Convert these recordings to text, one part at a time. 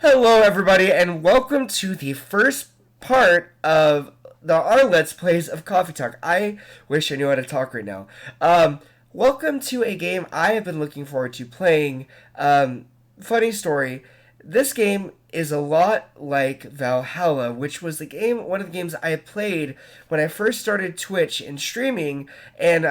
Hello, everybody, and welcome to the first part of our Let's Plays of Coffee Talk. I wish I knew how to talk right now. Welcome to a game I have been looking forward to playing. Funny story, this game is a lot like Valhalla, which was one of the games I played when I first started Twitch and streaming, and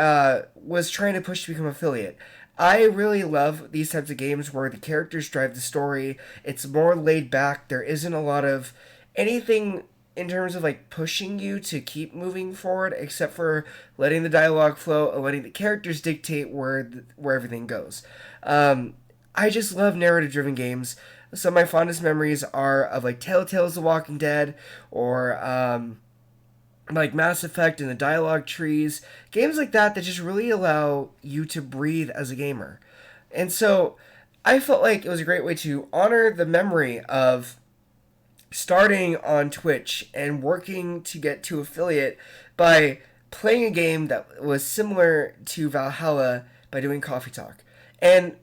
was trying to push to become affiliate. I really love these types of games where the characters drive the story. It's more laid back. There isn't a lot of anything in terms of like pushing you to keep moving forward, except for letting the dialogue flow and letting the characters dictate where everything goes. I just love narrative-driven games. Some of my fondest memories are of like Telltale's The Walking Dead, or like Mass Effect and the dialogue trees, games like that just really allow you to breathe as a gamer. And so I felt like it was a great way to honor the memory of starting on Twitch and working to get to affiliate by playing a game that was similar to Valhalla by doing Coffee Talk. And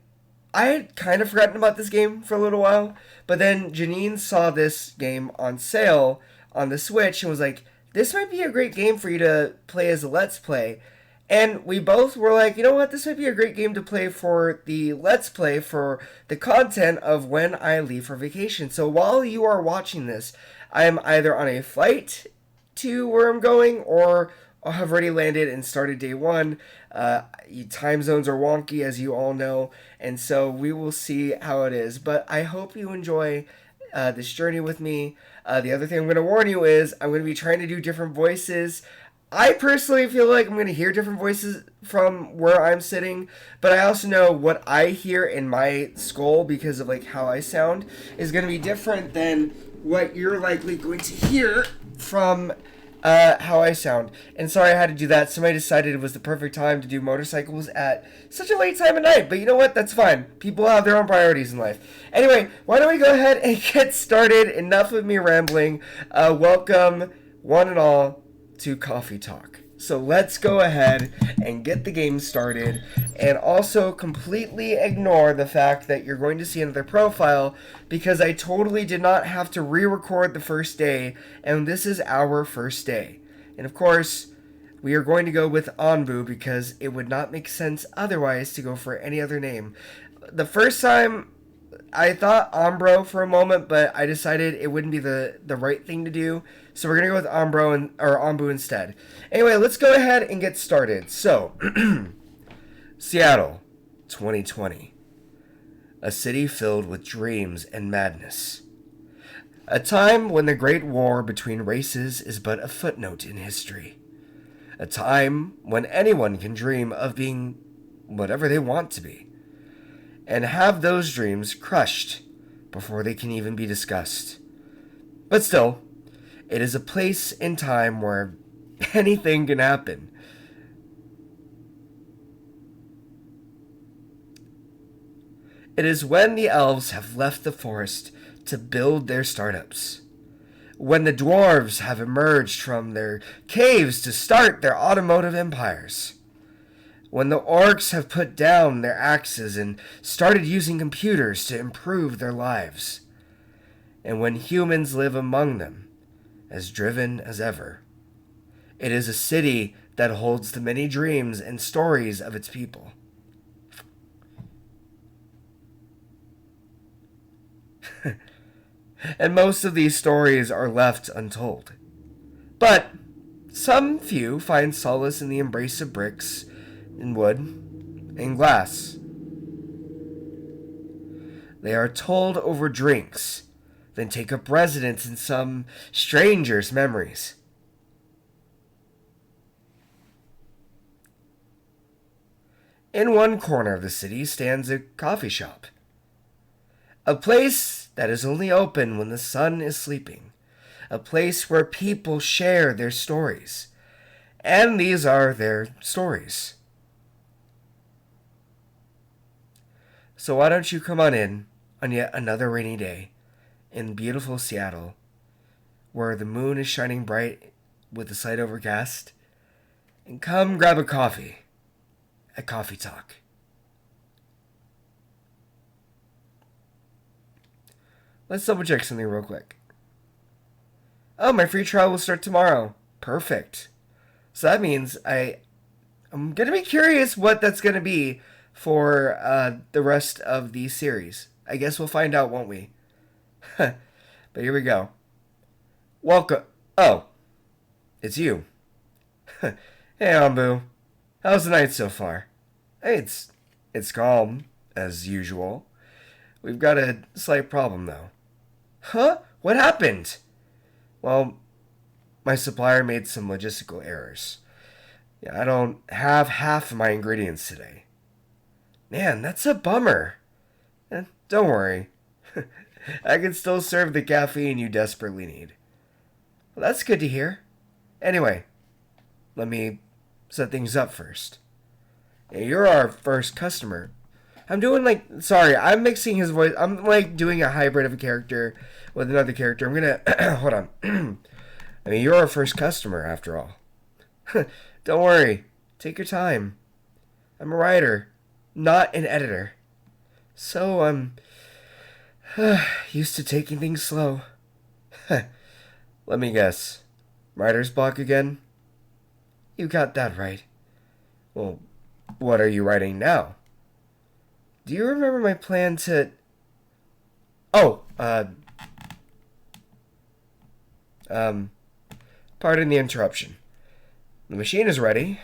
I had kind of forgotten about this game for a little while, but then Janine saw this game on sale on the Switch and was like, this might be a great game for you to play as a Let's Play. And we both were like, you know what, this might be a great game to play for the Let's Play for the content of when I leave for vacation. So while you are watching this, I am either on a flight to where I'm going or have already landed and started day one. Time zones are wonky, as you all know, and so we will see how it is. But I hope you enjoy this journey with me. The other thing I'm going to warn you is I'm going to be trying to do different voices. I personally feel like I'm going to hear different voices from where I'm sitting, but I also know what I hear in my skull because of like how I sound is going to be different than what you're likely going to hear from how I sound. And sorry I had to do that. Somebody decided it was the perfect time to do motorcycles at such a late time of night. But you know what? That's fine. People have their own priorities in life. Anyway, why don't we go ahead and get started? Enough of me rambling. Welcome, one and all, to Coffee Talk. So let's go ahead and get the game started, and also completely ignore the fact that you're going to see another profile, because I totally did not have to re-record the first day, and this is our first day. And of course, we are going to go with Anbu because it would not make sense otherwise to go for any other name. The first time I thought Ambro for a moment, but I decided it wouldn't be the right thing to do. So we're going to go with Ambu instead. Anyway, let's go ahead and get started. So, Seattle, 2020. A city filled with dreams and madness. A time when the Great War between races is but a footnote in history. A time when anyone can dream of being whatever they want to be, and have those dreams crushed before they can even be discussed. But still, it is a place in time where anything can happen. It is when the elves have left the forest to build their startups. When the dwarves have emerged from their caves to start their automotive empires. When the orcs have put down their axes and started using computers to improve their lives. And when humans live among them, as driven as ever. It is a city that holds the many dreams and stories of its people. And most of these stories are left untold. But some few find solace in the embrace of bricks and wood and glass. They are told over drinks, then take up residence in some stranger's memories. In one corner of the city stands a coffee shop. A place that is only open when the sun is sleeping. A place where people share their stories. And these are their stories. So why don't you come on in on yet another rainy day in beautiful Seattle, where the moon is shining bright with the slight overcast, and come grab a coffee at Coffee Talk. Let's double check something real quick. Oh, my free trial will start tomorrow. Perfect. So that means I'm gonna be curious what that's gonna be for the rest of the series. I guess we'll find out, won't we? But here we go. Welcome. Oh, it's you. Hey, Ambu. How's the night so far? Hey, it's calm as usual. We've got a slight problem though. Huh? What happened? Well, my supplier made some logistical errors. Yeah, I don't have half of my ingredients today. Man, that's a bummer. Don't worry. I can still serve the caffeine you desperately need. Well, that's good to hear. Anyway, let me set things up first. Yeah, you're our first customer. Sorry, I'm mixing his voice. I'm like doing a hybrid of a character with another character. I'm gonna, hold on. I mean, you're our first customer after all. Don't worry. Take your time. I'm a writer, not an editor. So I'm used to taking things slow. Let me guess. Writer's block again? You got that right. Well, what are you writing now? Do you remember my plan to... Oh, pardon the interruption. The machine is ready.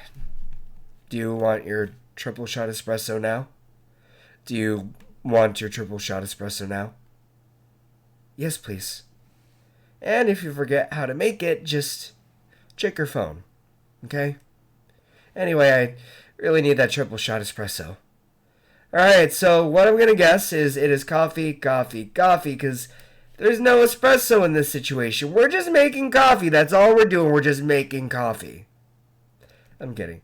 Do you want your triple shot espresso now? Do you want your triple shot espresso now? Yes, please. And if you forget how to make it, just check your phone. Okay? Anyway, I really need that triple shot espresso. Alright, so what I'm gonna guess is it is coffee, because there's no espresso in this situation. We're just making coffee. That's all we're doing. We're just making coffee. I'm kidding.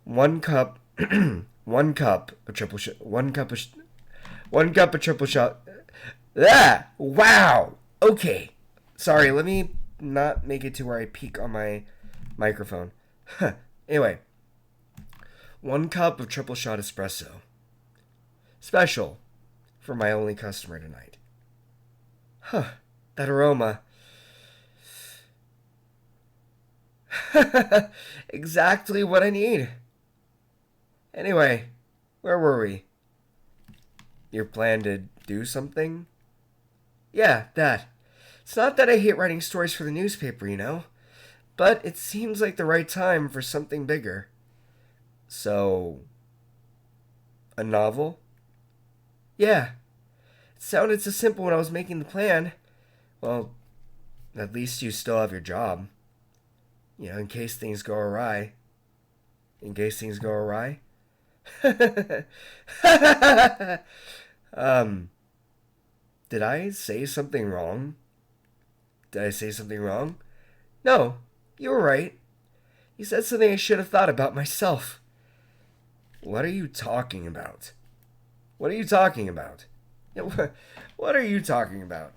1 cup, 1 cup of triple shot, 1 cup of, 1 cup of triple shot. Ah, wow. Okay. Sorry, let me not make it to where I peek on my microphone. Anyway, 1 cup of triple shot espresso. Special for my only customer tonight. That aroma. Exactly what I need. Anyway, where were we? Your plan to do something? Yeah, that. It's not that I hate writing stories for the newspaper, you know, but it seems like the right time for something bigger. So, a novel? Yeah. It sounded so simple when I was making the plan. Well, at least you still have your job. You know, in case things go awry. In case things go awry? Did I say something wrong? Did I say something wrong? No, you were right. You said something I should have thought about myself. What are you talking about? What are you talking about? What are you talking about?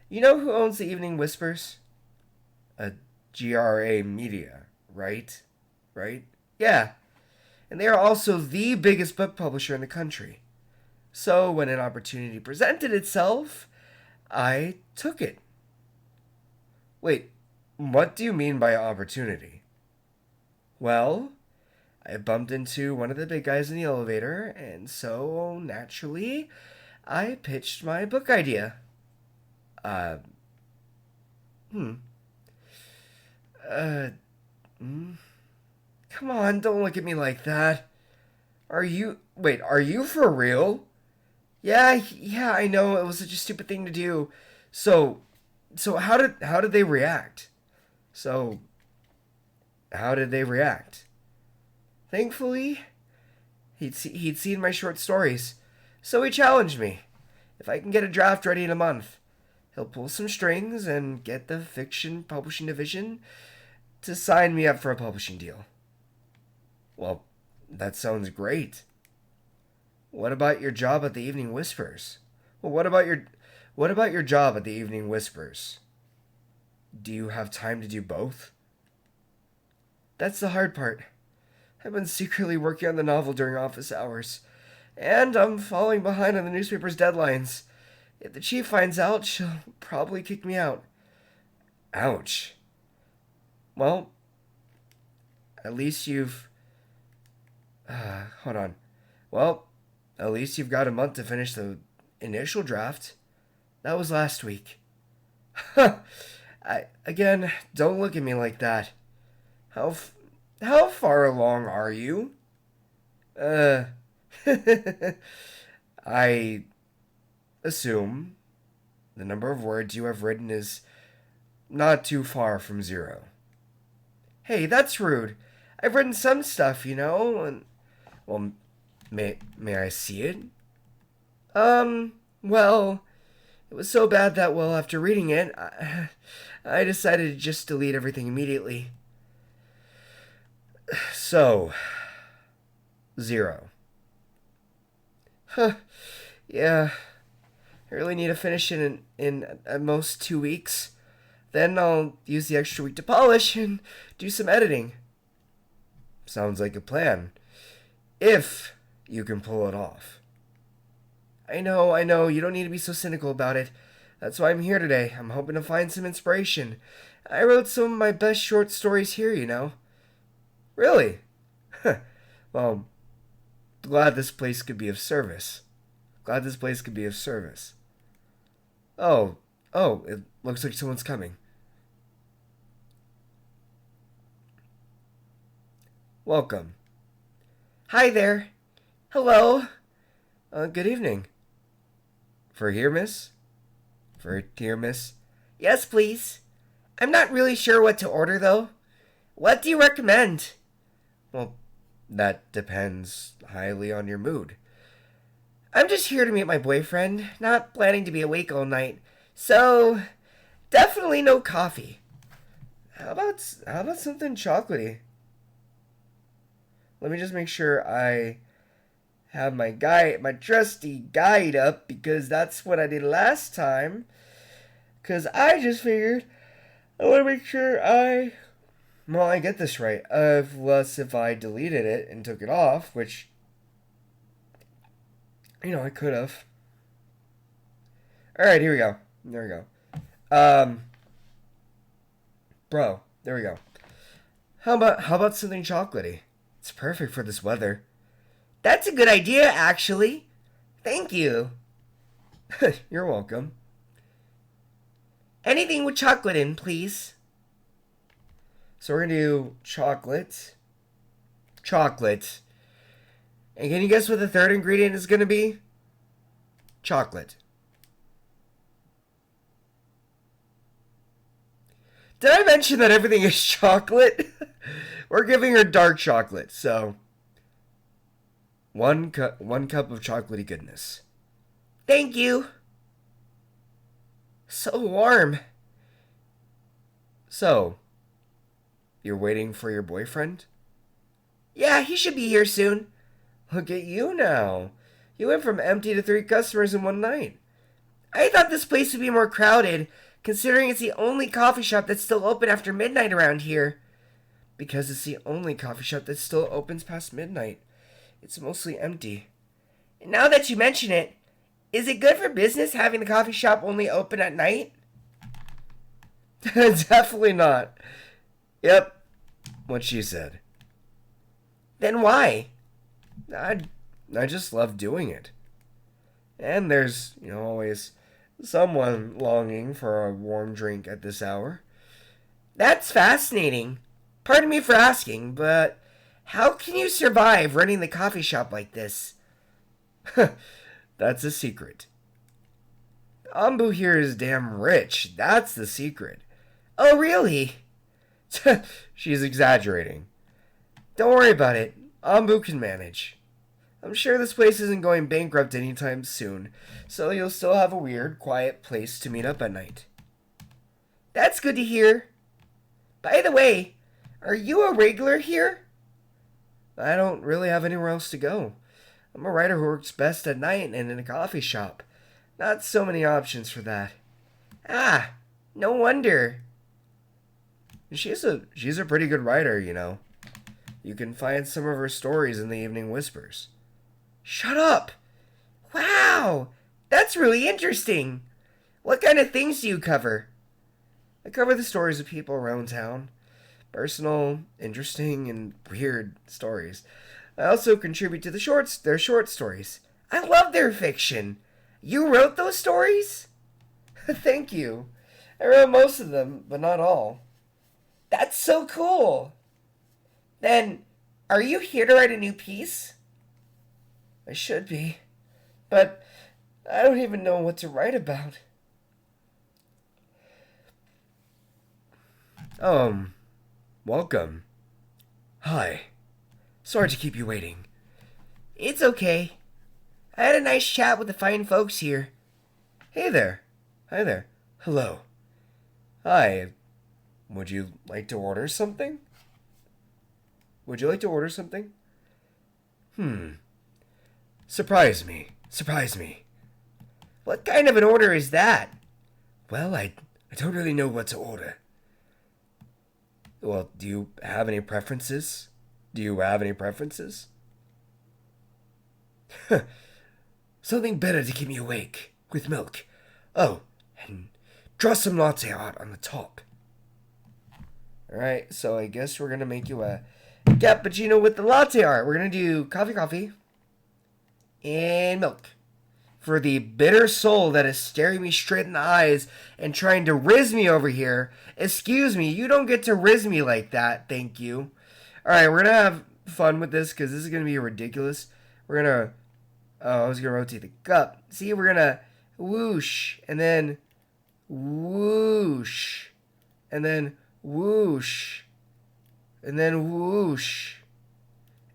You know who owns the Evening Whispers? GRA Media, right? Right? Yeah. And they are also the biggest book publisher in the country. So when an opportunity presented itself, I took it. Wait, what do you mean by opportunity? Well, I bumped into one of the big guys in the elevator, and so, naturally, I pitched my book idea. Uh, hmm. Come on, don't look at me like that. Are you for real? Yeah, I know, it was such a stupid thing to do. So how did they react? So, how did they react? Thankfully, he'd seen my short stories, so he challenged me. If I can get a draft ready in a month, he'll pull some strings and get the fiction publishing division to sign me up for a publishing deal. Well, that sounds great. What about your job at the Evening Whispers? Well, what about your job at the Evening Whispers? Do you have time to do both? That's the hard part. I've been secretly working on the novel during office hours, and I'm falling behind on the newspaper's deadlines. If the chief finds out, she'll probably kick me out. Ouch. Well, at least you've... hold on. Well, at least you've got a month to finish the initial draft. That was last week. Again, don't look at me like that. How far along are you? Uh, I assume the number of words you have written is not too far from 0. Hey, that's rude. I've written some stuff, and well, may I see it? Well, it was so bad that after reading it, I decided to just delete everything immediately. So, 0. Huh. Yeah. I really need to finish it in at most 2 weeks. Then I'll use the extra week to polish and do some editing. Sounds like a plan. If you can pull it off. I know, you don't need to be so cynical about it. That's why I'm here today. I'm hoping to find some inspiration. I wrote some of my best short stories here. Really? Well, glad this place could be of service. Oh, it looks like someone's coming. Welcome. Hi there. Hello. Good evening. For here, miss? Yes, please. I'm not really sure what to order, though. What do you recommend? Well, that depends highly on your mood. I'm just here to meet my boyfriend, not planning to be awake all night. So, definitely no coffee. How about something chocolatey? Let me just make sure I have my trusty guide up, because that's what I did last time. Because I just figured I want to make sure I get this right. Unless if I deleted it and took it off, which, I could have. Alright, here we go. There we go. Bro, there we go. How about something chocolatey? It's perfect for this weather. That's a good idea, actually. Thank you. You're welcome. Anything with chocolate in, please. So we're going to do chocolate. And can you guess what the third ingredient is going to be? Chocolate. Did I mention that everything is chocolate? We're giving her dark chocolate, so... One cup of chocolatey goodness. Thank you. So warm. So, you're waiting for your boyfriend? Yeah, he should be here soon. Look at you now. You went from empty to 3 customers in one night. I thought this place would be more crowded, considering it's the only coffee shop that's still open after midnight around here. Because it's the only coffee shop that still opens past midnight. It's mostly empty. Now that you mention it, is it good for business having the coffee shop only open at night? Definitely not. Yep, what she said. Then why? I just love doing it. And there's, always someone longing for a warm drink at this hour. That's fascinating. Pardon me for asking, but how can you survive running the coffee shop like this? That's a secret. Ambu here is damn rich. That's the secret. Oh, really? She's exaggerating. Don't worry about it. Ambu can manage. I'm sure this place isn't going bankrupt anytime soon, so you'll still have a weird, quiet place to meet up at night. That's good to hear. By the way, are you a regular here? I don't really have anywhere else to go. I'm a writer who works best at night and in a coffee shop. Not so many options for that. Ah, no wonder. She's a pretty good writer, You can find some of her stories in the Evening Whispers. Shut up! Wow! That's really interesting. What kind of things do you cover? I cover the stories of people around town. Personal, interesting, and weird stories. I also contribute to their short stories. I love their fiction. You wrote those stories? Thank you. I wrote most of them, but not all. That's so cool. Then, are you here to write a new piece? I should be, but I don't even know what to write about. Welcome. Hi. Sorry to keep you waiting. It's okay. I had a nice chat with the fine folks here. Hey there. Hi there. Hello. Hi. Would you like to order something? Would you like to order something? Surprise me. Surprise me. What kind of an order is that? Well, I don't really know what to order. Well, do you have any preferences? Do you have any preferences? Something better to keep me awake, with milk. Oh, and draw some latte art on the top. Alright, so I guess we're gonna make you a cappuccino with the latte art. We're gonna do coffee, and milk. For the bitter soul that is staring me straight in the eyes and trying to riz me over here, excuse me, you don't get to riz me like that, thank you. Alright, we're gonna have fun with this because this is gonna be ridiculous. We're gonna, I was gonna rotate the cup. See, we're gonna whoosh, and then whoosh, and then whoosh, and then whoosh,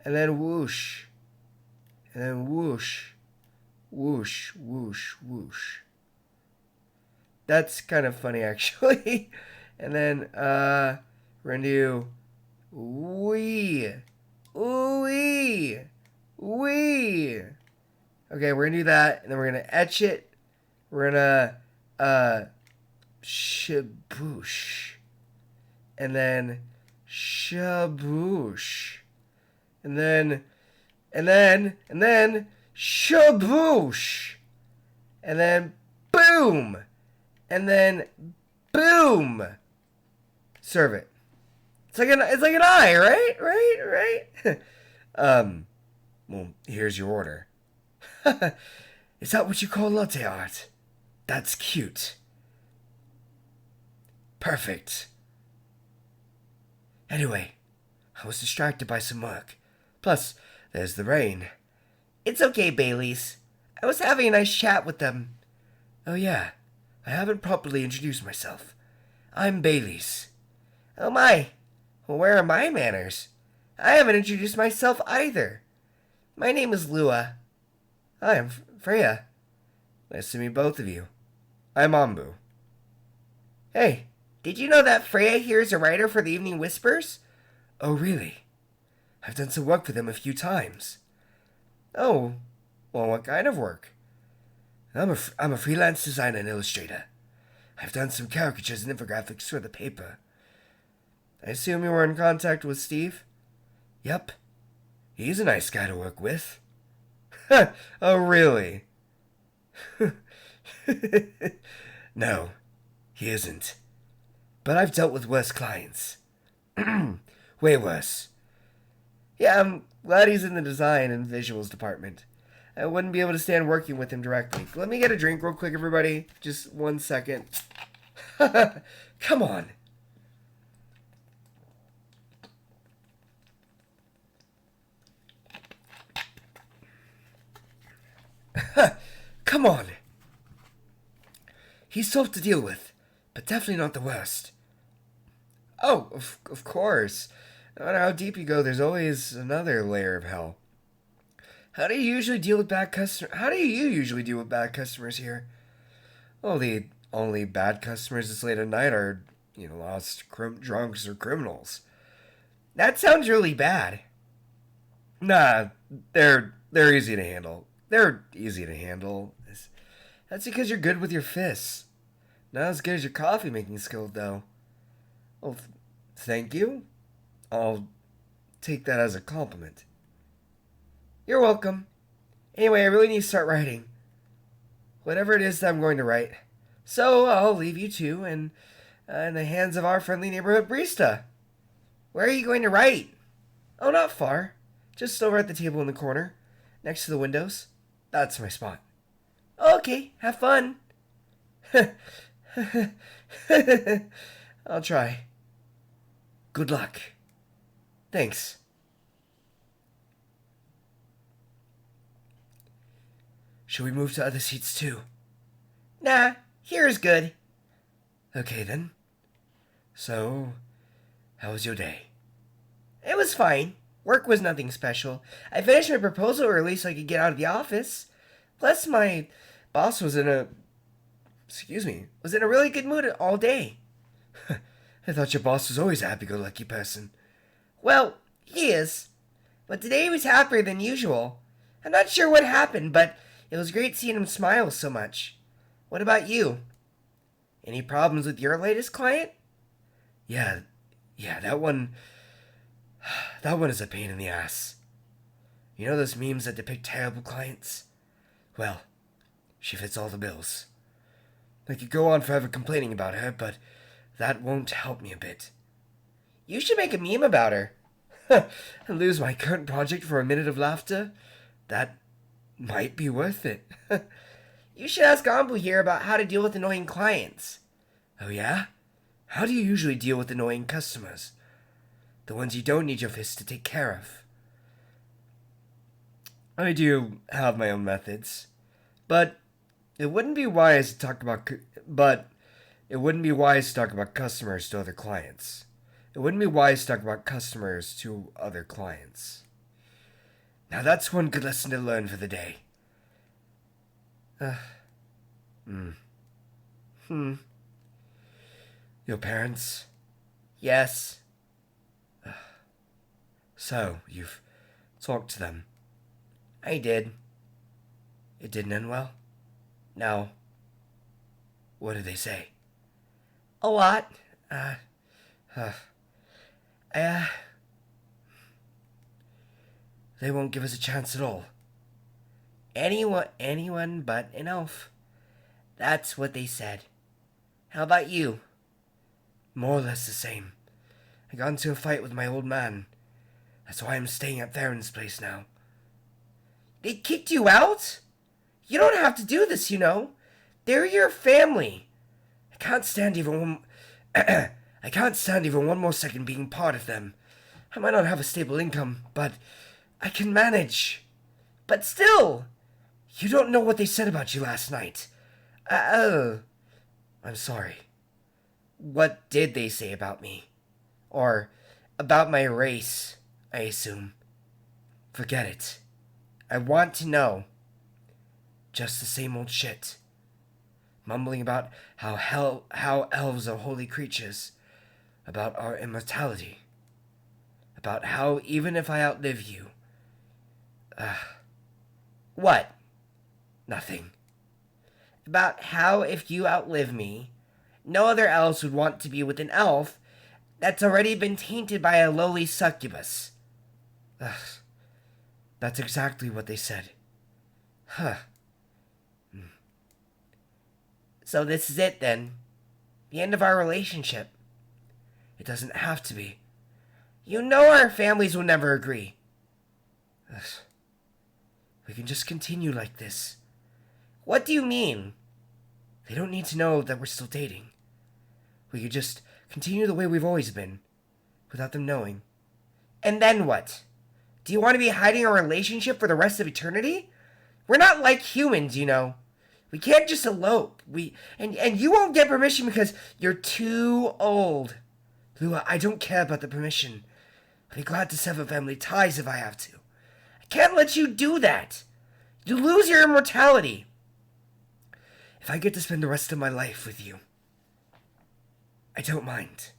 and then whoosh, and then whoosh, whoosh, whoosh, whoosh. That's kind of funny, actually. And then, we're gonna do wee, wee, wee. Okay, we're gonna do that, and then we're gonna etch it. We're gonna, shaboosh. And then, shaboosh. And then, shaboosh. And then, boom. And then, boom. Serve it. It's like an eye, right? Well, here's your order. Is that what you call latte art? That's cute. Perfect. Anyway, I was distracted by some work. Plus, there's the rain. It's okay, Baileys. I was having a nice chat with them. Oh yeah, I haven't properly introduced myself. I'm Baileys. Oh my. Well, where are my manners? I haven't introduced myself either. My name is Lua. Hi, I'm Freya. Nice to meet both of you. I'm Ambu. Hey, did you know that Freya here is a writer for the Evening Whispers? Oh, really? I've done some work for them a few times. Oh, well, what kind of work? I'm a freelance designer and illustrator. I've done some caricatures and infographics for the paper. I assume you were in contact with Steve? Yep. He's a nice guy to work with. Oh, really? No, he isn't. But I've dealt with worse clients. Way worse. Yeah, I'm glad he's in the design and visuals department. I wouldn't be able to stand working with him directly. Let me get a drink real quick, everybody. Just 1 second. Come on. Come on. He's tough to deal with, but definitely not the worst. Oh, of course. No matter how deep you go, there's always another layer of hell. How do you usually deal with bad customers here? Well, the only bad customers this late at night are, lost drunks or criminals. That sounds really bad. Nah, they're easy to handle. They're easy to handle. That's because you're good with your fists. Not as good as your coffee making skill, though. Well, thank you. I'll take that as a compliment. You're welcome. Anyway, I really need to start writing. whatever it is that I'm going to write. So I'll leave you two in the hands of our friendly neighborhood barista. Where are you going to write? Oh, not far. Just over at the table in the corner, next to the windows. That's my spot. Okay, have fun. I'll try. Good luck. Thanks. Should we move to other seats too? Nah, here is good. Okay then. So, how was your day? It was fine. Work was nothing special. I finished my proposal early so I could get out of the office. Plus, my boss was in a really good mood all day. I thought your boss was always a happy-go-lucky person. Well, he is. But today he was happier than usual. I'm not sure what happened, but it was great seeing him smile so much. What about you? Any problems with your latest client? Yeah, that one is a pain in the ass. You know those memes that depict terrible clients? Well, she fits all the bills. I could go on forever complaining about her, but that won't help me a bit. You should make a meme about her. And lose my current project for a minute of laughter? That might be worth it. You should ask Ambu here about how to deal with annoying clients. Oh yeah? How do you usually deal with annoying customers? The ones you don't need your fist to take care of. I do have my own methods, but it wouldn't be wise to talk about customers to other clients. It wouldn't be wise to talk about customers to other clients. Now that's one good lesson to learn for the day. Your parents? Yes. So, you've talked to them? I did. It didn't end well? No. What did they say? A lot. They won't give us a chance at all. Anyone but an elf. That's what they said. How about you? More or less the same. I got into a fight with my old man. That's why I'm staying at Theron's place now. They kicked you out? You don't have to do this, you know. They're your family. I can't stand even one more second being part of them. I might not have a stable income, but I can manage. But still, you don't know what they said about you last night. I'm sorry. What did they say about me? Or about my race, I assume. Forget it. I want to know. Just the same old shit. Mumbling about how elves are holy creatures. About our immortality. About how even if I outlive you... What? Nothing. About how if you outlive me, no other elves would want to be with an elf that's already been tainted by a lowly succubus. That's exactly what they said. So this is it then. The end of our relationship. It doesn't have to be. You know our families will never agree. We can just continue like this. What do you mean? They don't need to know that we're still dating. We could just continue the way we've always been, without them knowing. And then what? Do you want to be hiding our relationship for the rest of eternity? We're not like humans, you know. We can't just elope. And you won't get permission because you're too old. Lua, I don't care about the permission. I'd be glad to sever family ties if I have to. I can't let you do that. You lose your immortality. If I get to spend the rest of my life with you, I don't mind.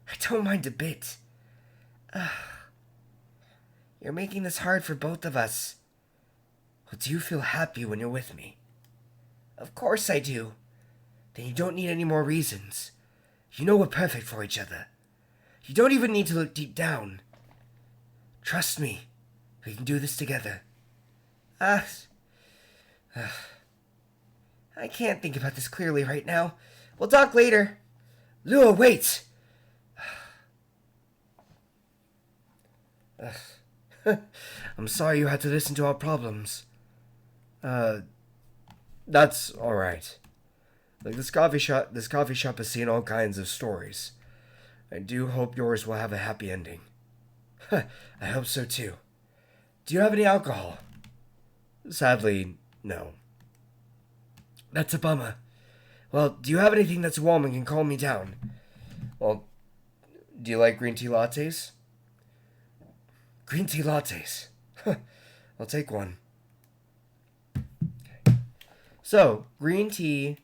I don't mind a bit. You're making this hard for both of us. Well, do you feel happy when you're with me? Of course I do. Then you don't need any more reasons. You know we're perfect for each other. You don't even need to look deep down. Trust me. We can do this together. I can't think about this clearly right now. We'll talk later. Lua, wait! I'm sorry you had to listen to our problems. That's alright. Like, this coffee shop has seen all kinds of stories. I do hope yours will have a happy ending. I hope so too. Do you have any alcohol? Sadly, no. That's a bummer. Well, do you have anything that's warm and can calm me down? Well, do you like green tea lattes? Green tea lattes. I'll take one. So, green tea,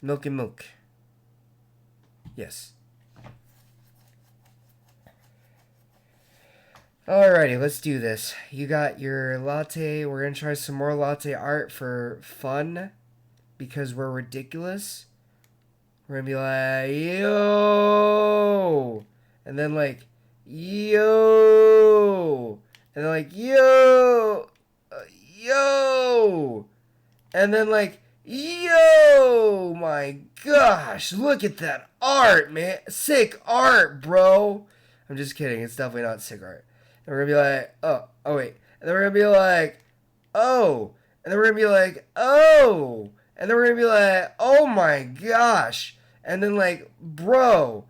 milk and milk. Yes. Alrighty, let's do this. You got your latte. We're going to try some more latte art for fun because we're ridiculous. We're going to be like, yo! And then like, yo! And then like, yo! Yo! And then like, yo! My gosh, look at that art, man. Sick art, bro. I'm just kidding. It's definitely not sick art. And we're gonna be like, oh wait. And then we're gonna be like, oh. And then we're gonna be like, oh. And then we're gonna be like, oh my gosh. And then like, bro.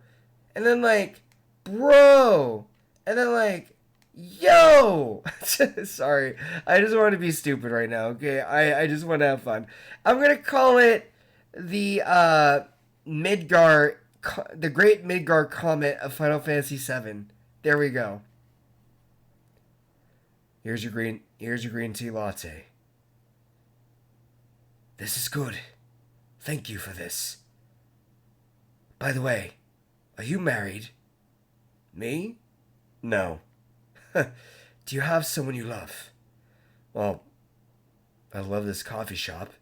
And then like, bro. And then like, yo. Sorry. I just want to be stupid right now, okay? I just want to have fun. I'm gonna call it the Midgar, the Great Midgar Comet of Final Fantasy VII. There we go. Here's your green tea latte. This is good. Thank you for this. By the way, are you married? Me? No. Do you have someone you love? Well, I love this coffee shop.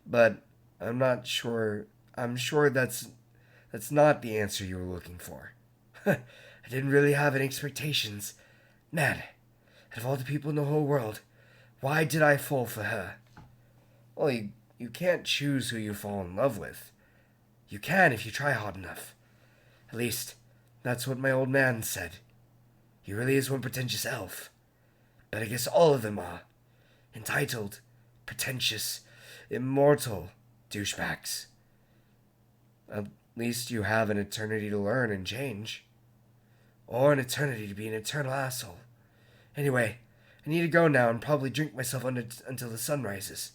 But I'm not sure. I'm sure that's not the answer you were looking for. I didn't really have any expectations. Man, out of all the people in the whole world, why did I fall for her? Well, you can't choose who you fall in love with. You can if you try hard enough. At least, that's what my old man said. He really is one pretentious elf. But I guess all of them are. Entitled, pretentious, immortal douchebags. At least you have an eternity to learn and change. Or an eternity to be an eternal asshole. Anyway, I need to go now and probably drink myself until the sun rises.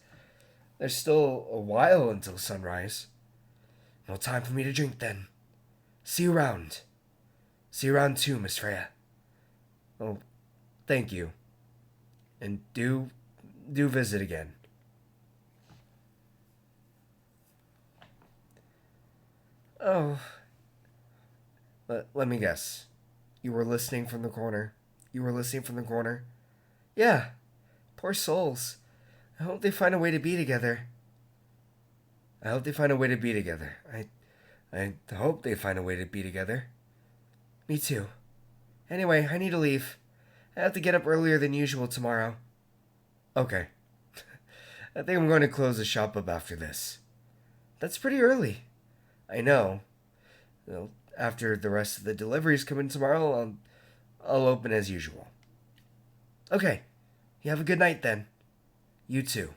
There's still a while until sunrise. No time for me to drink then. See you around. See you around too, Miss Freya. Oh, thank you. And do visit again. Oh. Let me guess. You were listening from the corner. Yeah. Poor souls. I hope they find a way to be together. I hope they find a way to be together. Me too. Anyway, I need to leave. I have to get up earlier than usual tomorrow. Okay. I think I'm going to close the shop up after this. That's pretty early. I know. Well, after the rest of the deliveries come in tomorrow, I'll open as usual. Okay. You have a good night then. You too.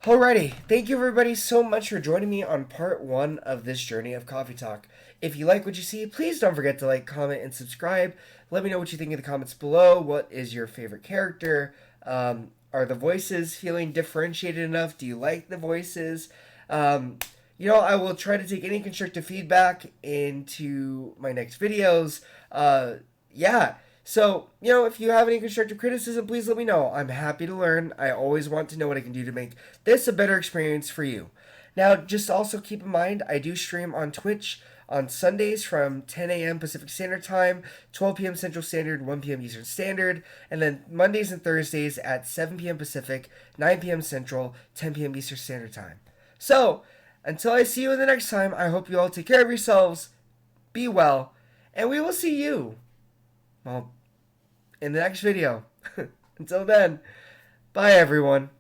Alrighty, thank you everybody so much for joining me on part 1 of this journey of Coffee Talk. If you like what you see, please don't forget to like, comment, and subscribe. Let me know what you think in the comments below. What is your favorite character? Are the voices feeling differentiated enough? Do you like the voices? I will try to take any constructive feedback into my next videos. So, if you have any constructive criticism, please let me know. I'm happy to learn. I always want to know what I can do to make this a better experience for you. Now, just also keep in mind, I do stream on Twitch on Sundays from 10 a.m. Pacific Standard Time, 12 p.m. Central Standard, 1 p.m. Eastern Standard, and then Mondays and Thursdays at 7 p.m. Pacific, 9 p.m. Central, 10 p.m. Eastern Standard Time. So, until I see you in the next time, I hope you all take care of yourselves, be well, and we will see you well, in the next video. Until then, bye everyone.